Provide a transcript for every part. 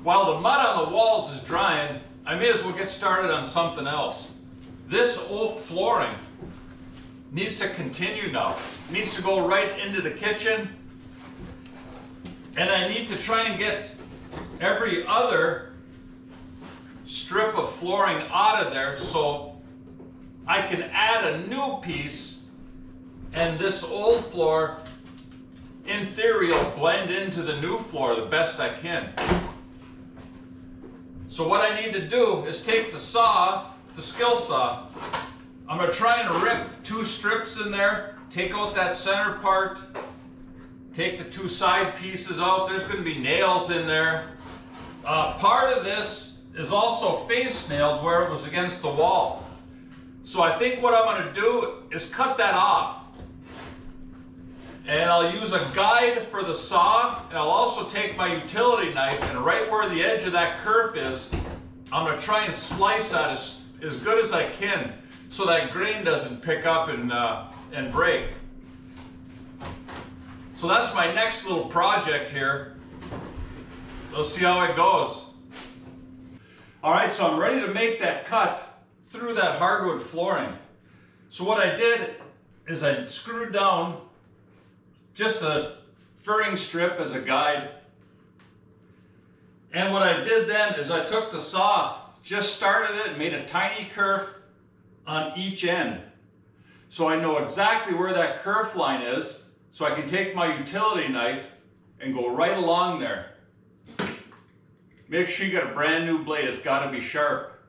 While the mud on the walls is drying, I may as well get started on something else. This oak flooring needs to continue now. It needs to go right into the kitchen. And I need to try and get every other strip of flooring out of there so I can add a new piece, and this old floor, in theory, will blend into the new floor the best I can. So what I need to do is take the saw, the skill saw. I'm going to try and rip 2 strips in there, take out that center part, take the 2 side pieces out. There's going to be nails in there. Part of this is also face nailed where it was against the wall. So I think what I'm going to do is cut that off. And I'll use a guide for the saw, and I'll also take my utility knife, and right where the edge of that kerf is, I'm going to try and slice that as good as I can so that grain doesn't pick up and break. So that's my next little project here. Let's see how it goes. All right, so I'm ready to make that cut through that hardwood flooring. So what I did is I screwed down just a furring strip as a guide. And what I did then is I took the saw, just started it, and made a tiny kerf on each end. So I know exactly where that kerf line is, so I can take my utility knife and go right along there. Make sure you get a brand new blade, it's got to be sharp.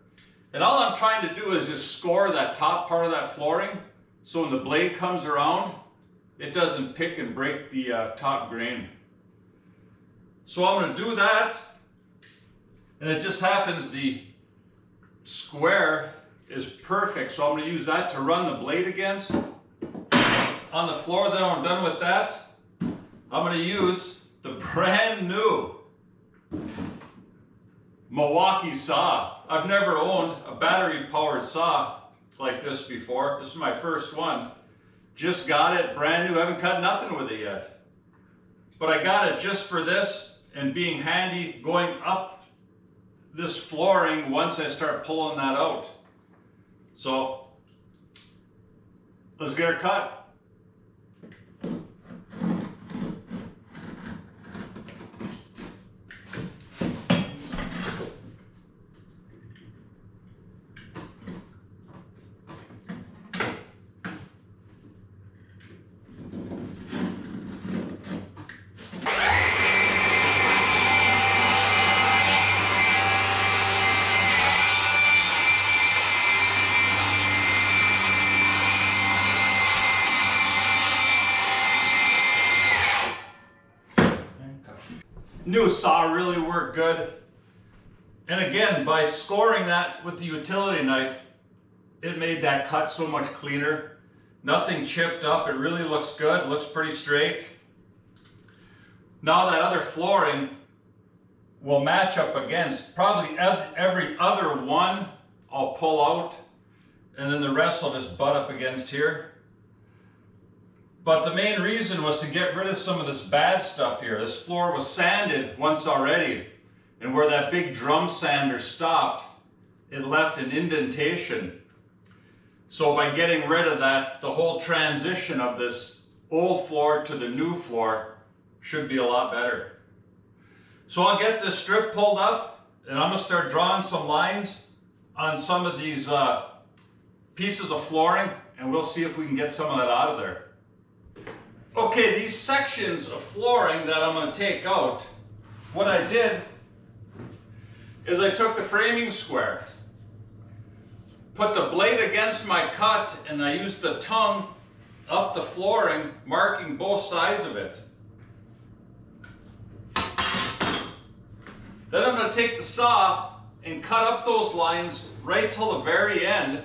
And all I'm trying to do is just score that top part of that flooring, so when the blade comes around, it doesn't pick and break the top grain. So I'm going to do that, and it just happens the square is perfect, so I'm going to use that to run the blade against. On the floor, then I'm done with that, I'm going to use the brand new Milwaukee saw. I've never owned a battery powered saw like this before. This is my first one. Just got it, brand new, haven't cut nothing with it yet. But I got it just for this and being handy going up this flooring once I start pulling that out. So, let's get her cut. New saw really worked good. And again, by scoring that with the utility knife, it made that cut so much cleaner. Nothing chipped up, it really looks good, looks pretty straight. Now that other flooring will match up against, probably every other one I'll pull out, and then the rest will just butt up against here. But the main reason was to get rid of some of this bad stuff here. This floor was sanded once already, and where that big drum sander stopped, it left an indentation. So by getting rid of that, the whole transition of this old floor to the new floor should be a lot better. So I'll get this strip pulled up, and I'm going to start drawing some lines on some of these pieces of flooring, and we'll see if we can get some of that out of there. Okay, these sections of flooring that I'm going to take out, what I did is I took the framing square, put the blade against my cut, and I used the tongue up the flooring, marking both sides of it. Then I'm going to take the saw and cut up those lines right till the very end.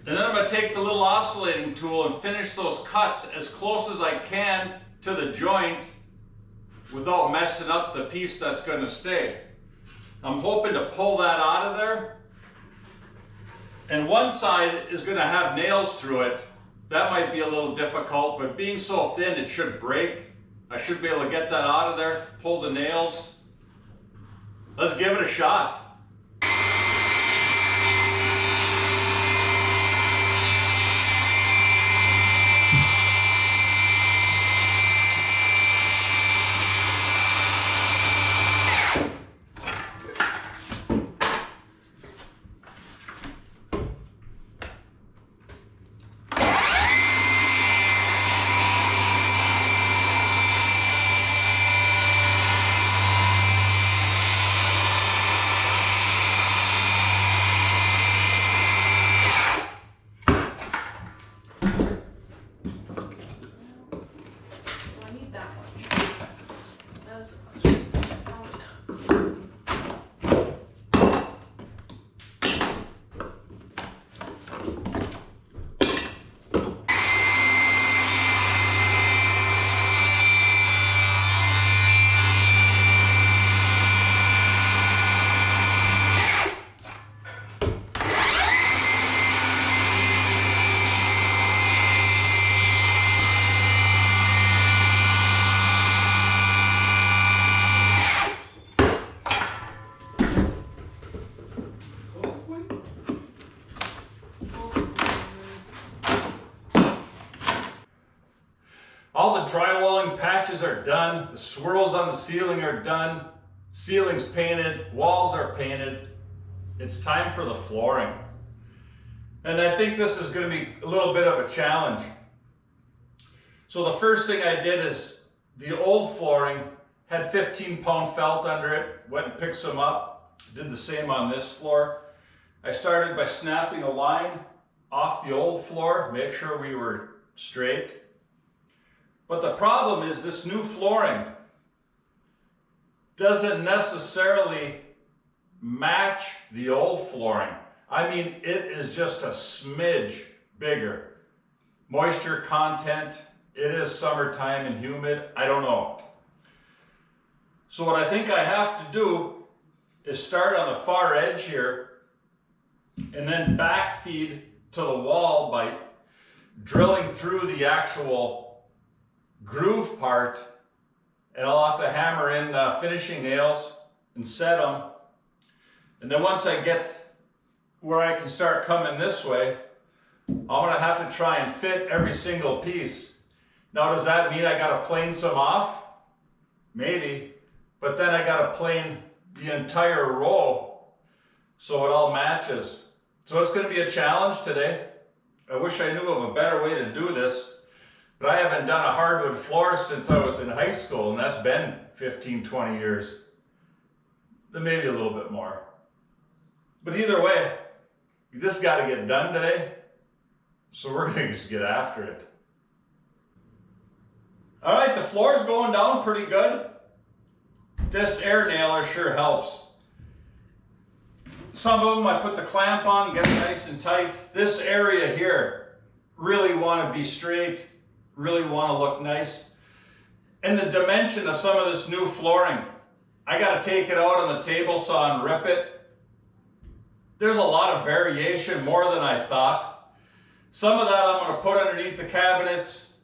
And then I'm going to take the little oscillating tool and finish those cuts as close as I can to the joint without messing up the piece that's going to stay. I'm hoping to pull that out of there. And one side is going to have nails through it. That might be a little difficult, but being so thin it should break. I should be able to get that out of there, pull the nails. Let's give it a shot. All the drywalling patches are done, the swirls on the ceiling are done, ceiling's painted, walls are painted. It's time for the flooring. And I think this is going to be a little bit of a challenge. So the first thing I did is the old flooring had 15-pound felt under it, went and picked some up, did the same on this floor. I started by snapping a line off the old floor, make sure we were straight. But the problem is this new flooring doesn't necessarily match the old flooring. I mean, it is just a smidge bigger. Moisture content, it is summertime and humid, I don't know. So what I think I have to do is start on the far edge here and then backfeed to the wall by drilling through the actual groove part, and I'll have to hammer in finishing nails and set them. And then once I get where I can start coming this way, I'm gonna have to try and fit every single piece. Now, does that mean I gotta plane some off? Maybe, but then I gotta plane the entire row so it all matches. So it's gonna be a challenge today. I wish I knew of a better way to do this. But I haven't done a hardwood floor since I was in high school, and that's been 15, 20 years. Maybe a little bit more. But either way, this got to get done today, so we're going to just get after it. All right, the floor's going down pretty good. This air nailer sure helps. Some of them I put the clamp on, get it nice and tight. This area here, really want to be straight. Really want to look nice. And the dimension of some of this new flooring, I got to take it out on the table saw and rip it. There's a lot of variation, more than I thought. Some of that I'm going to put underneath the cabinets,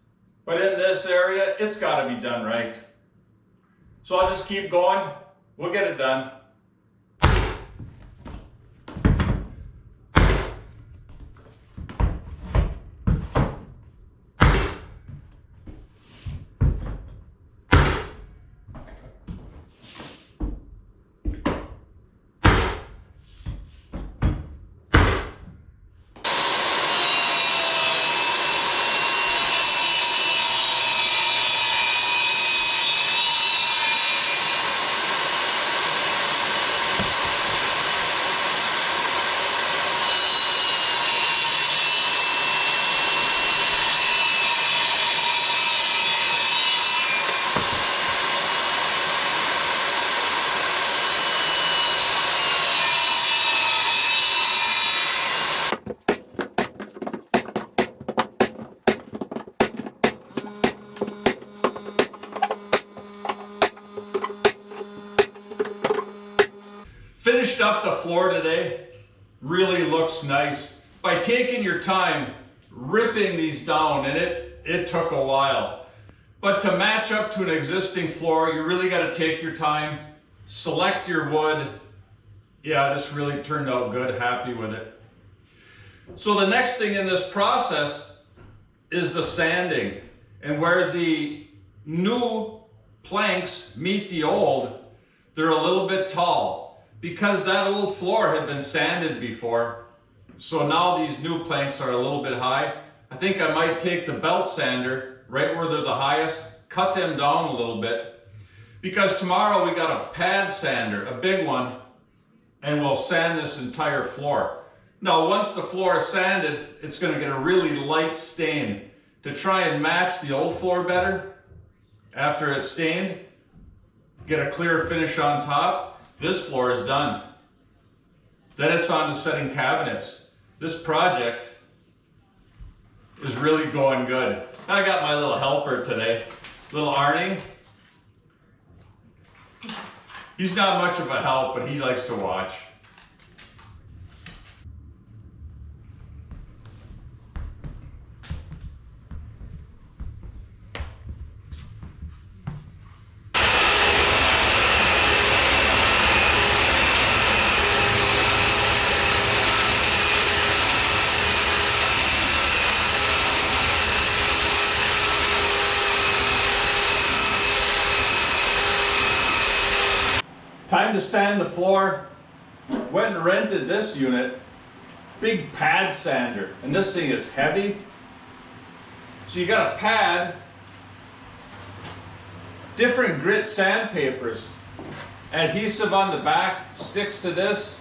but in this area, it's got to be done right. So I'll just keep going. We'll get it done. Finished up the floor today. Really looks nice. By taking your time ripping these down, and it took a while. But to match up to an existing floor, you really got to take your time, select your wood. Yeah, this really turned out good, happy with it. So the next thing in this process is the sanding. And where the new planks meet the old, they're a little bit tall because that old floor had been sanded before. So now these new planks are a little bit high. I think I might take the belt sander right where they're the highest, cut them down a little bit, because tomorrow we got a pad sander, a big one, and we'll sand this entire floor. Now once the floor is sanded, it's going to get a really light stain. To try and match the old floor better, after it's stained, get a clear finish on top, this floor is done. Then it's on to setting cabinets. This project is really going good. I got my little helper today, little Arnie. He's not much of a help, but he likes to watch. Time to sand the floor. Went and rented this unit. Big pad sander. And this thing is heavy. So you got a pad, different grit sandpapers. Adhesive on the back, sticks to this,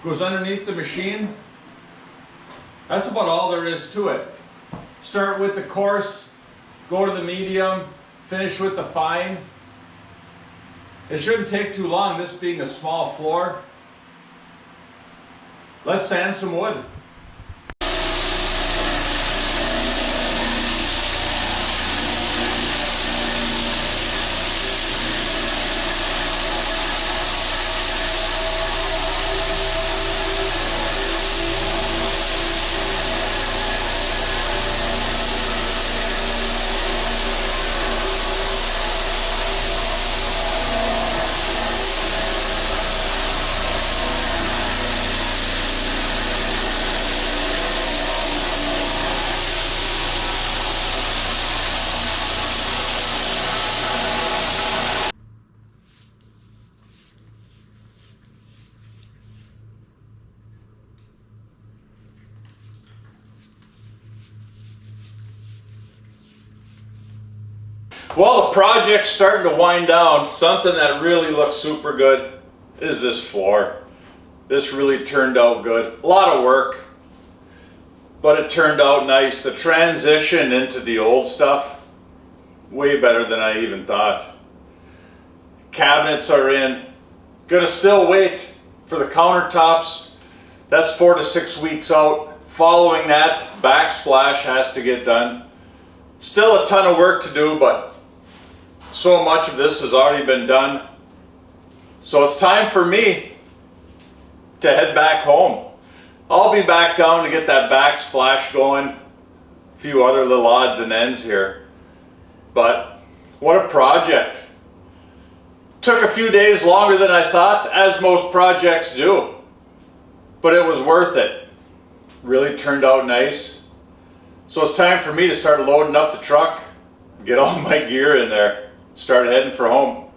goes underneath the machine. That's about all there is to it. Start with the coarse, go to the medium, finish with the fine. It shouldn't take too long, this being a small floor. Let's sand some wood. Well, the project's starting to wind down. Something that really looks super good is this floor. This really turned out good. A lot of work, but it turned out nice. The transition into the old stuff, way better than I even thought. Cabinets are in. Gonna still wait for the countertops. That's 4 to 6 weeks out. Following that, backsplash has to get done. Still a ton of work to do, but so much of this has already been done. So it's time for me to head back home. I'll be back down to get that backsplash going. A few other little odds and ends here. But what a project. Took a few days longer than I thought, as most projects do. But it was worth it. Really turned out nice. So it's time for me to start loading up the truck, get all my gear in there, start heading for home.